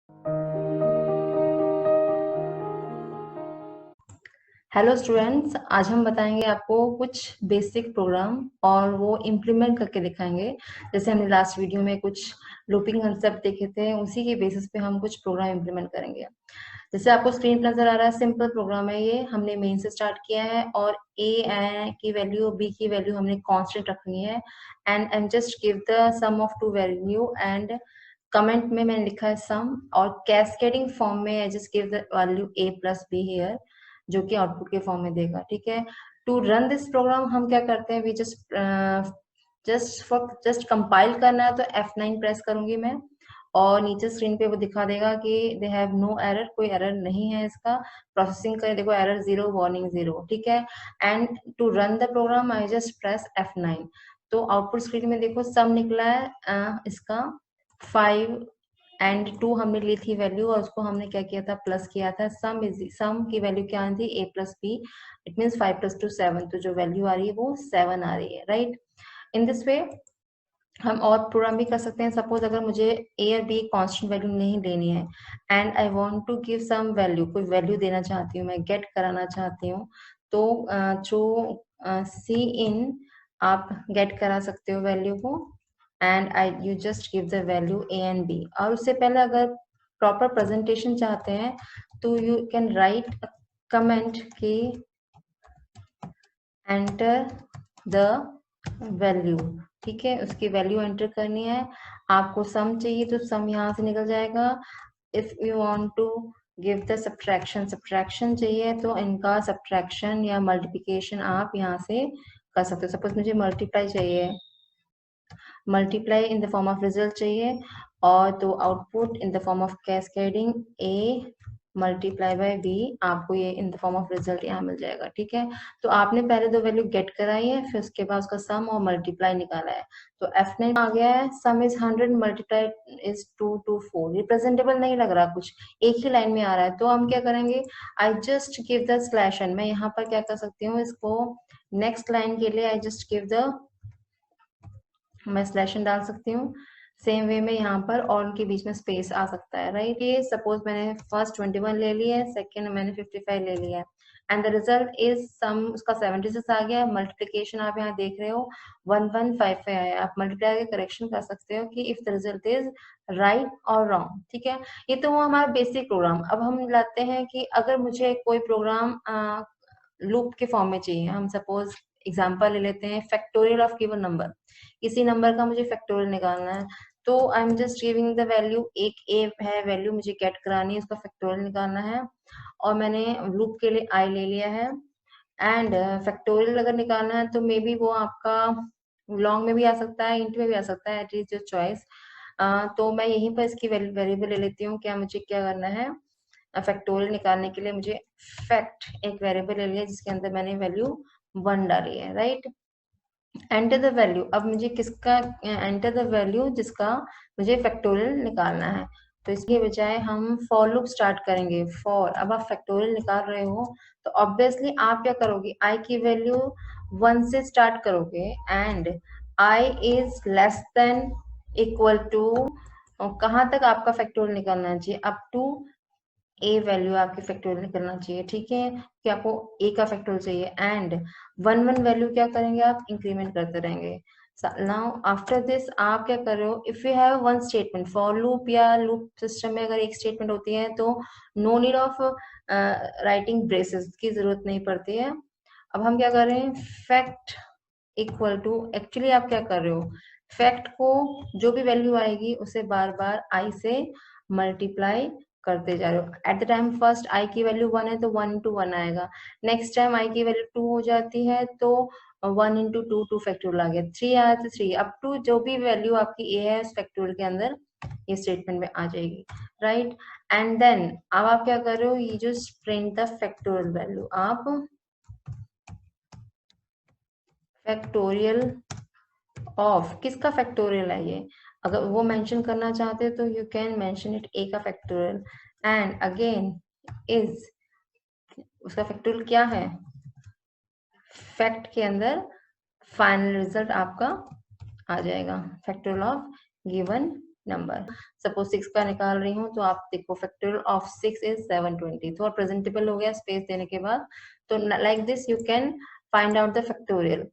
Hello students, आज हम बताएंगे आपको कुछ बेसिक प्रोग्राम और वो इम्प्लीमेंट करके दिखाएंगे। जैसे हमने लास्ट वीडियो में कुछ लूपिंग कंसेप्ट देखे थे, उसी के बेसिस पे हम कुछ प्रोग्राम इम्प्लीमेंट करेंगे। जैसे आपको स्क्रीन पर नजर आ रहा है, सिंपल प्रोग्राम है ये। हमने मेन से स्टार्ट किया है और ए की वैल्यू, बी की वैल्यू हमने कांस्टेंट रखनी है and am just give the sum of two value and comment में मैंने लिखा है सम, और कैस्केडिंग फॉर्म में I just give the value A plus B here, जो कि आउटपुट के फॉर्म में देगा। ठीक है, टू रन दिस प्रोग्राम हम क्या करते हैं, वी जस्ट कंपाइल करना है तो F9 प्रेस करूंगी मैं, और नीचे स्क्रीन पे वो दिखा देगा कि दे हैव नो एरर, कोई एरर नहीं है इसका। प्रोसेसिंग करे, देखो एरर 0, वार्निंग 0। ठीक है, and to run the program I just press F9। तो आउटपुट स्क्रीन में देखो सम निकला है इसका 5 एंड 2 हमने ली थी वैल्यू, और उसको हमने क्या किया था, प्लस किया था। सम की वैल्यू क्या आ रही थी, a plus B, it means 5 + 2 7। तो जो वैल्यू आ रही है वो 7 आ रही है, राइट। इन दिस वे हम और प्रोग्राम भी कर सकते हैं। सपोज अगर मुझे ए और बी कांस्टेंट वैल्यू नहीं लेनी है and I want to give some value, कोई वैल्यू देना चाहती हूँ मैं, गेट कराना चाहती हूँ, तो थ्रू सी इन आप गेट करा सकते हो वैल्यू को, and I you just give the value A and B. और उससे पहले अगर प्रॉपर प्रेजेंटेशन चाहते हैं तो यू कैन राइट कमेंट की एंटर द वैल्यू। ठीक है, उसकी वैल्यू एंटर करनी है। आपको सम चाहिए तो सम यहाँ से निकल जाएगा। If you want to give the subtraction चाहिए तो इनका सब्ट्रैक्शन या मल्टीप्लिकेशन आप यहाँ से कर सकते हो। सपोज मुझे मल्टीप्लाई चाहिए, multiply in the form of result चाहिए, और तो output in the form of cascading A multiply by B, आपको ये in the form of result यहाँ मिल जाएगा। ठीक है, तो आपने पहले दो वैल्यू गेट कराई है, फिर उसके बाद उसका सम और मल्टीप्लाई निकाला है। तो F9 आ गया है, सम इज 100 मल्टीप्लाई इज 224। रिप्रेजेंटेबल नहीं लग रहा, कुछ एक ही लाइन में आ रहा है, तो हम क्या करेंगे, I just give the slash N. मैं यहाँ पर क्या कर सकती हूँ, इसको नेक्स्ट लाइन के लिए आई जस्ट गिव द, मैं स्लैशन डाल सकती हूँ। सेम वे में यहाँ पर और उनके बीच में स्पेस आ सकता है, राइट। ये सपोज मैंने फर्स्ट 21 ले लिया है, सेकेंड मैंने 55 ले लिया है, and the result is sum, उसका 76 आ गया। मल्टीप्लीकेशन आप यहाँ देख रहे हो 1155 आया। आप मल्टीप्लाई के करेक्शन कर सकते हो कि if the result is right और रॉन्ग। ठीक है, ये तो वो हमारा बेसिक प्रोग्राम। अब हम लाते हैं कि अगर मुझे कोई प्रोग्राम लूप के फॉर्म में चाहिए, हम सपोज एग्जाम्पल ले लेते हैं, फैक्टोरियल ऑफ गिवन नंबर। किसी नंबर का मुझे फैक्टोरियल निकालना है, तो I am just giving the value, एक ए है वैल्यू मुझे गेट करानी है, उसका फैक्टोरियल निकालना है, और मैंने लूप के लिए आई ले लिया है। एंड फैक्टोरियल अगर निकालना है तो मे बी वो आपका लॉन्ग में भी आ सकता है, इंट में भी आ सकता है, इट इज योर चॉइस। तो मैं यहीं पर इसकी वेरिएबल ले लेती हूँ। क्या मुझे क्या करना है, फैक्टोरियल निकालने के लिए मुझे फैक्ट एक वेरिएबल ले लिया जिसके अंदर मैंने वैल्यू 1 डाली है, राइट। एंटर द वैल्यू, अब मुझे किसका, एंटर द वैल्यू जिसका मुझे फैक्टोरियल निकालना है। तो इसके बजाय हम फॉर लूप स्टार्ट करेंगे। फॉर, अब आप फैक्टोरियल निकाल रहे हो तो ऑब्वियसली आप क्या करोगे, आई की वैल्यू 1 से स्टार्ट करोगे, and I is less than equal to, कहाँ तक आपका फैक्टोरियल निकालना चाहिए, अप टू ए वैल्यू आपकी फैक्टोरियल निकलना चाहिए। ठीक है, कि आपको ए का फैक्टोरियल चाहिए, एंड 1 वैल्यू क्या करेंगे, आप इंक्रीमेंट करते रहेंगे। नाउ आफ्टर दिस आप क्या कर रहे हो, if you have one statement, for loop या लूप सिस्टम में अगर एक स्टेटमेंट होती है तो no need of writing braces की जरूरत नहीं पड़ती है। अब हम क्या कर रहे हैं, फैक्ट इक्वल टू, एक्चुअली आप क्या कर रहे हो, फैक्ट को जो भी वैल्यू आएगी उसे बार बार आई से मल्टीप्लाई करते जा रहे हो। एट द टाइम फर्स्ट आई की वैल्यू 1 है तो 1 × 1 आएगा। नेक्स्ट टाइम आई की वैल्यू 2 हो जाती है तो 1 × 2, 2 फैक्टोरियल आ गया, 3 आया तो 3, अप टू जो भी वैल्यू आपकी ए है उस फैक्टोरियल के अंदर ये स्टेटमेंट में आ जाएगी, राइट। एंड देन अब आप क्या कर रहे हो, ये जो प्रिंट द फैक्टोरियल वैल्यू, आप फैक्टोरियल ऑफ, किसका फैक्टोरियल है ये, अगर वो मेंशन करना चाहते हो तो यू कैन मेंशन इट, ए का फैक्टोरियल, एंड अगेन इज, उसका फैक्टोरियल क्या है, फैक्ट के अंदर फाइनल रिजल्ट आपका आ जाएगा, factorial of given number. Suppose 6 का निकाल रही हूँ तो आप देखो फैक्टोरियल ऑफ 6 इज 720, थोड़ा प्रेजेंटेबल हो गया स्पेस देने के बाद। तो like this you can find out the factorial.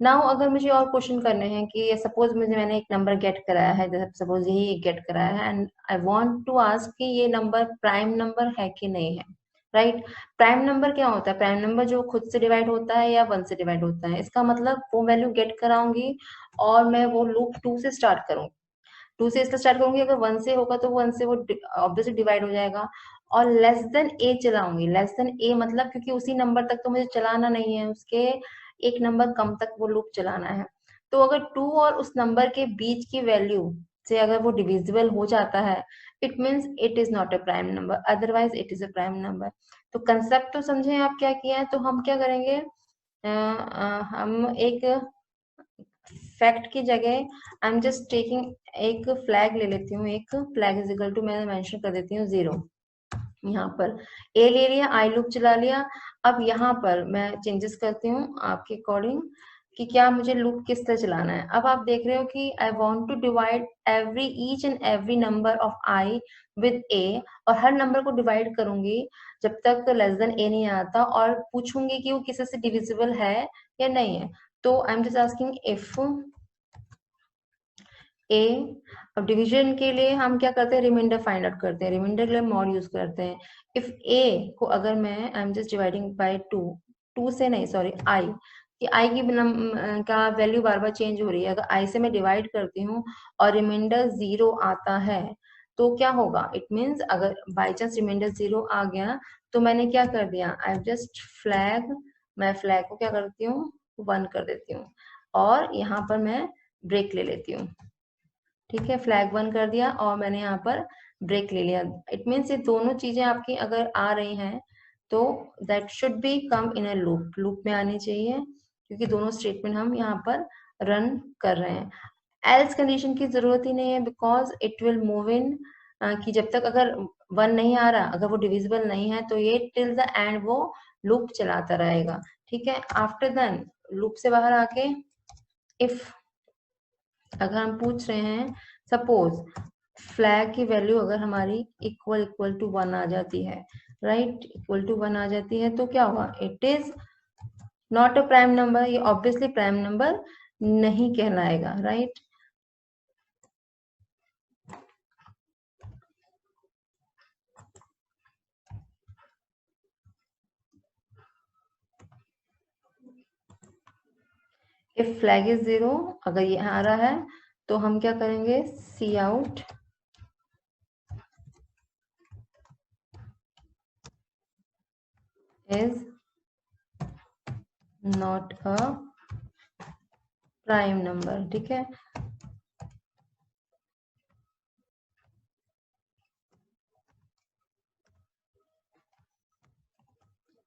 Now अगर मुझे और क्वेश्चन करने हैं कि सपोज मैंने एक नंबर गेट कराया है, जैसे सपोज यही एक गेट कराया है and I want to ask कि ये नंबर प्राइम नंबर है कि नहीं है, राइट। प्राइम नंबर क्या होता है? प्राइम नंबर जो खुद से डिवाइड होता है या 1 से डिवाइड होता है। इसका मतलब वो वैल्यू गेट कराऊंगी और मैं वो लूप 2 से स्टार्ट करूंगी, 2 से इसका स्टार्ट करूंगी। अगर 1 से होगा तो 1 से वो ऑब्वियसली डिवाइड हो जाएगा। और लेस देन ए चलाऊंगी। लेस देन ए मतलब क्योंकि उसी नंबर तक तो मुझे चलाना नहीं है, उसके एक नंबर कम तक वो लूप चलाना है। तो अगर 2 और उस नंबर के बीच की वैल्यू से अगर वो डिविजिबल हो जाता है, it means it is not a prime number, otherwise it is a prime number. तो कंसेप्ट तो समझे आप क्या किया है। तो हम क्या करेंगे, हम एक फैक्ट की जगह आई एम जस्ट टेकिंग एक फ्लैग ले लेती हूँ। एक फ्लैग इज इक्वल टू मैं मेंशन कर देती हूँ 0। यहाँ पर ए ले लिया, आई लूप चला लिया। अब यहाँ पर मैं चेंजेस करती हूँ आपके अकॉर्डिंग कि क्या मुझे लूप किस तरह चलाना है। अब आप देख रहे हो कि I want to divide every each and every number of I with A, और हर नंबर को डिवाइड करूंगी जब तक लेस देन ए नहीं आता, और पूछूंगी कि वो किसी से डिविजिबल है या नहीं है। तो I am just asking if A. अब डिवीजन के लिए हम क्या करते हैं, रिमाइंडर फाइंड आउट करते हैं। रिमाइंडर के लिए मॉड यूज करते हैं। इफ ए को अगर मैं आई एम जस्ट डिवाइडिंग बाय 2, 2 से नहीं सॉरी आई, कि आई की का वैल्यू बार बार चेंज हो रही है। अगर आई से मैं डिवाइड करती हूँ और रिमाइंडर 0 आता है तो क्या होगा, इट मीन्स अगर बाई चांस रिमाइंडर 0 आ गया तो मैंने क्या कर दिया, आई जस्ट फ्लैग, मैं फ्लैग को क्या करती हूँ 1 कर देती हूँ और यहाँ पर मैं ब्रेक ले लेती हूँ। ठीक है, फ्लैग 1 कर दिया और मैंने यहाँ पर ब्रेक ले लिया। इट मीन्स ये दोनों चीजें आपकी अगर आ रही हैं तो that should be come in a loop, loop में आनी चाहिए क्योंकि दोनों स्टेटमेंट हम यहाँ पर रन कर रहे हैं। एल्स कंडीशन की जरूरत ही नहीं है because it will move in, कि जब तक अगर 1 नहीं आ रहा, अगर वो डिविजिबल नहीं है तो ये टिल द एंड वो लूप चलाता रहेगा। ठीक है, आफ्टर देन लूप से बाहर आके इफ अगर हम पूछ रहे हैं सपोज फ्लैग की वैल्यू अगर हमारी इक्वल इक्वल टू 1 आ जाती है, राइट, इक्वल टू 1 आ जाती है तो क्या हुआ, it is not a prime number. ये ऑब्वियसली प्राइम नंबर नहीं कहलाएगा, राइट। इफ फ्लैग इज 0, अगर ये आ रहा है तो हम क्या करेंगे, C out is not a prime number. ठीक है,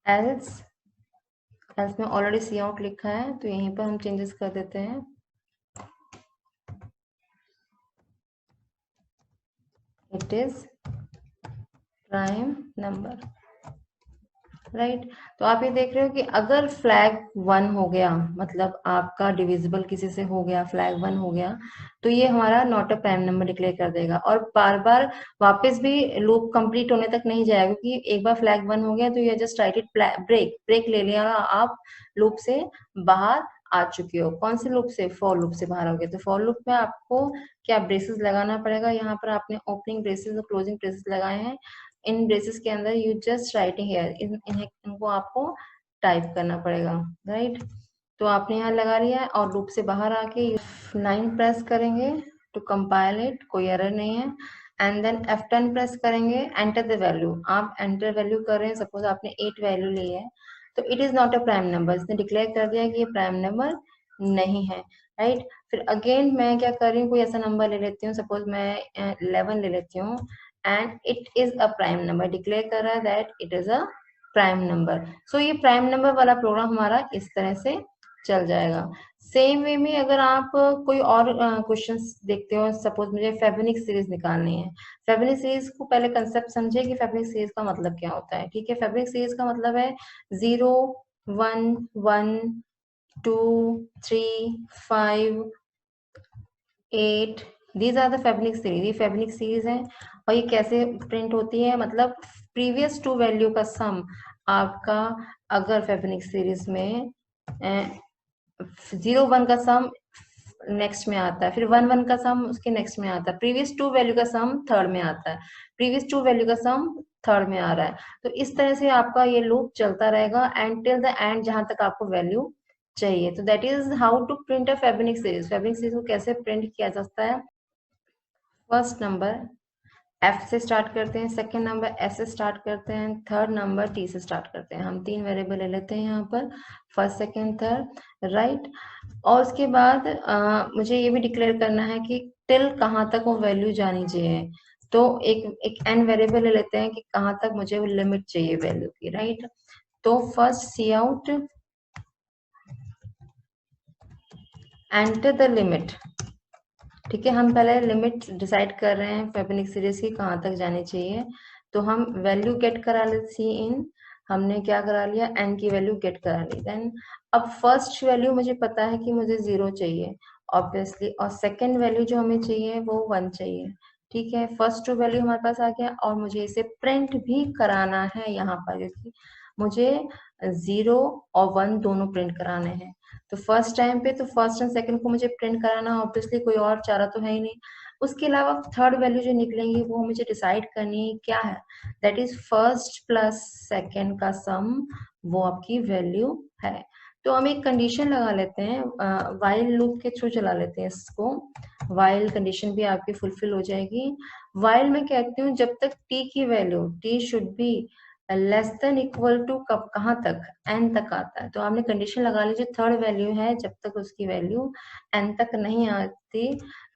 एल्स एल्स में ऑलरेडी सी आउट लिखा है तो यहीं पर हम चेंजेस कर देते हैं। It is prime number, right. तो आप ये देख रहे हो कि अगर फ्लैग 1 हो गया, मतलब आपका डिविजिबल किसी से हो गया, फ्लैग 1 हो गया, तो ये हमारा not a prime number declare कर देगा और बार बार वापस भी लूप कंप्लीट होने तक नहीं जाएगा क्योंकि एक बार फ्लैग 1 हो गया तो ये just write it break, break ले लिया और आप लूप से बाहर आ चुके हो। कौन से लूप से, फॉर लूप से बाहर हो गए। तो फॉर लूप में आपको क्या ब्रेसेस लगाना पड़ेगा, यहाँ पर आपने ओपनिंग ब्रेसेस और क्लोजिंग ब्रेसेस लगाए हैं। इन ब्रेसेस के अंदर यू जस्ट राइटिंग हेयर, इनको आपको टाइप करना पड़ेगा, राइट। तो आपने यहाँ लगा लिया है और लूप से बाहर आके 9 प्रेस करेंगे टू कंपाइल इट, कोई एरर नहीं है। एंड देन F10 प्रेस करेंगे, एंटर द वैल्यू। आप एंटर वैल्यू कर रहे हैं, सपोज आपने 8 वैल्यू ली है तो it is not a prime number, इसने डिक्लेयर कर दिया कि ये प्राइम नंबर नहीं है, राइट। फिर अगेन मैं क्या कर रही हूँ, कोई ऐसा नंबर ले लेती हूँ, सपोज मैं 11 ले लेती हूँ and it is a prime number, declare कर रहा है that it is a prime number. So ये प्राइम नंबर वाला प्रोग्राम हमारा इस तरह से चल जाएगा। सेम वे में अगर आप कोई और क्वेश्चंस देखते हो, सपोज मुझे फेबनिक सीरीज निकालनी है। फेबनिक सीरीज को पहले कंसेप्ट समझे कि फेबनिक सीरीज का मतलब क्या होता है। ठीक है, फेबनिक सीरीज का मतलब है 0 1 1 2 3 5 8 these are the Fibonacci series, ये फेबनिक सीरीज है। और ये कैसे प्रिंट होती है, मतलब प्रीवियस टू वैल्यू का सम आपका, अगर फेबनिक सीरीज में 0 1 का सम नेक्स्ट में आता है, फिर 1 1 का सम उसके नेक्स्ट में आता है, प्रीवियस टू वैल्यू का सम थर्ड में आता है, प्रीवियस टू वैल्यू का सम थर्ड में आ रहा है। तो इस तरह से आपका ये लूप चलता रहेगा एंड टिल द एंड, जहां तक आपको वैल्यू चाहिए। तो that is how to print a Fibonacci series. Fibonacci series को कैसे प्रिंट किया जाता है, फर्स्ट नंबर एफ से स्टार्ट करते हैं, सेकंड नंबर एस से स्टार्ट करते हैं, थर्ड नंबर टी से स्टार्ट करते हैं। हम 3 वेरिएबल ले लेते हैं यहाँ पर, फर्स्ट सेकंड थर्ड, राइट। और उसके बाद मुझे ये भी डिक्लेयर करना है कि टिल कहाँ तक वो वैल्यू जानी चाहिए। तो एक एन वेरिएबल ले लेते हैं कि कहाँ तक मुझे वो लिमिट चाहिए वैल्यू की, राइट। तो first C out enter the limit, ठीक है। हम पहले लिमिट डिसाइड कर रहे हैं फेबनिक सीरीज की कहाँ तक जानी चाहिए। तो हम वैल्यू गेट करा ले, सी इन, हमने क्या करा लिया, एन की वैल्यू गेट करा ली। देन अब फर्स्ट वैल्यू मुझे पता है कि मुझे 0 चाहिए ऑब्वियसली, और सेकंड वैल्यू जो हमें चाहिए वो 1 चाहिए, ठीक है। फर्स्ट टू वैल्यू हमारे पास आ गया और मुझे इसे प्रिंट भी कराना है यहाँ पर, क्योंकि मुझे 0 और 1 दोनों प्रिंट कराने हैं। तो फर्स्ट टाइम पे तो फर्स्ट एंड सेकंड को मुझे प्रिंट कराना, ऑब्वियसली कोई और चारा तो है ही नहीं। उसके अलावा थर्ड वैल्यू जो निकलेंगी वो मुझे डिसाइड करनी है क्या है, that is first plus second का सम, वो आपकी वैल्यू है। तो हम एक कंडीशन लगा लेते हैं, वाइल लूप के थ्रू चला लेते हैं इसको। वाइल कंडीशन भी आपकी फुलफिल हो जाएगी। वाइल मैं कहती हूँ जब तक टी की value, T should be less than equal to, कब कहाँ तक, एन तक आता है। तो आपने कंडीशन लगा ली जो थर्ड वैल्यू है जब तक उसकी वैल्यू एन तक नहीं आती,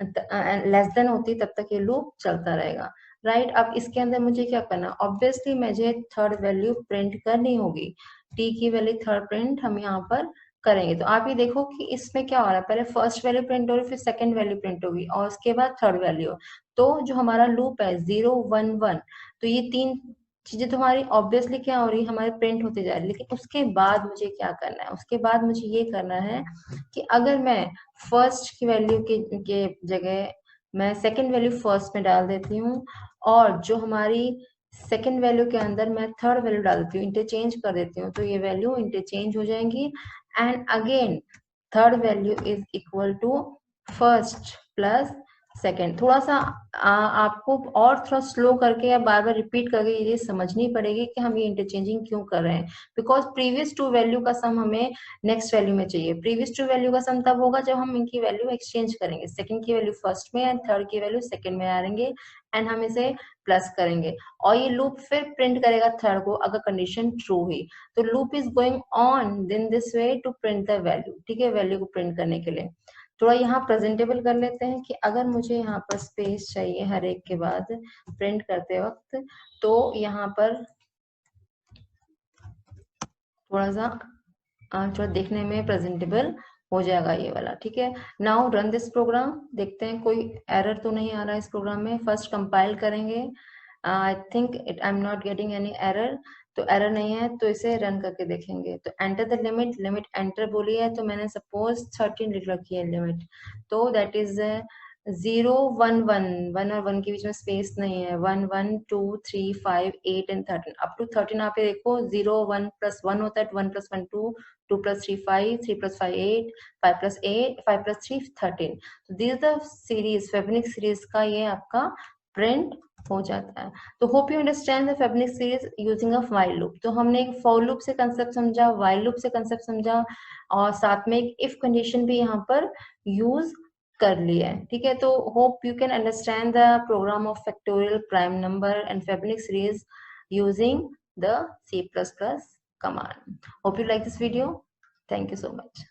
लेस देन होती, तब तक ये लूप चलता रहेगा, राइट। अब इसके अंदर मुझे क्या करना, ऑब्वियसली मुझे थर्ड वैल्यू प्रिंट करनी होगी, टी की वैल्यू थर्ड प्रिंट हम यहाँ पर करेंगे। तो आप ये देखो कि इसमें क्या हो रहा है, पहले फर्स्ट वैल्यू प्रिंट हो रही, फिर सेकंड वैल्यू प्रिंट होगी और उसके बाद थर्ड वैल्यू। तो जो हमारा लूप है 0 1 1, तो ये 3 चीजें तो हमारी ऑब्वियसली क्या हो रही है, हमारे प्रिंट होते जा रही है। लेकिन उसके बाद मुझे क्या करना है, उसके बाद मुझे ये करना है कि अगर मैं फर्स्ट की वैल्यू के जगह मैं सेकंड वैल्यू फर्स्ट में डाल देती हूँ, और जो हमारी सेकंड वैल्यू के अंदर मैं थर्ड वैल्यू डाल देती हूँ, इंटरचेंज कर देती हूँ, तो ये वैल्यू इंटरचेंज हो जाएंगी and again third value is equal to first plus second. थोड़ा सा आपको और थोड़ा स्लो करके या बार बार रिपीट करके ये समझनी पड़ेगी कि हम ये इंटरचेंजिंग क्यों कर रहे हैं, बिकॉज प्रीवियस टू वैल्यू का सम हमें नेक्स्ट वैल्यू में चाहिए। प्रीवियस टू वैल्यू का सम तब होगा जब हम इनकी वैल्यू एक्सचेंज करेंगे, सेकंड की वैल्यू फर्स्ट में एंड थर्ड की वैल्यू सेकंड में आएंगे एंड हम इसे प्लस करेंगे और ये लूप फिर प्रिंट करेगा थर्ड को अगर कंडीशन ट्रू हुई। तो loop is going on in this way to print the value, ठीक है, वैल्यू को प्रिंट करने के लिए। थोड़ा यहाँ प्रेजेंटेबल कर लेते हैं कि अगर मुझे यहाँ पर स्पेस चाहिए हर एक के बाद प्रिंट करते वक्त, तो यहाँ पर थोड़ा सा थोड़ा देखने में प्रेजेंटेबल हो जाएगा ये वाला, ठीक है। नाउ रन दिस प्रोग्राम, देखते हैं कोई एरर तो नहीं आ रहा है इस प्रोग्राम में। फर्स्ट कंपाइल करेंगे, I think I am not getting any error, तो एरर नहीं है तो इसे रन करके देखेंगे। तो enter the limit, limit enter बोली है तो मैंने सपोज 13 लिख रखी है लिमिट, तो दैट इज 0 1 1, 1 और 1 के बीच में स्पेस नहीं है, 1 1 2 3 5 8 एंड 13 अप टू 13। आप ये देखो 0 1 प्लस 1 होता है, 1 plus 1 2, 2 plus 3 5, 3 plus 5 8, 5 plus 8, 5 plus 3 13। तो this the series, Fibonacci series का ये आपका प्रिंट हो जाता है। तो hope you understand the Fibonacci series using a while loop. तो हमने एक फॉर लूप से कंसेप्ट समझा, व्हाइल लूप से कंसेप्ट समझा और साथ में एक इफ कंडीशन भी यहाँ पर यूज कर लिया है, ठीक है। तो hope you can understand the program of factorial, prime number and Fibonacci series using the C++ command. Hope you like this video. Thank you so much.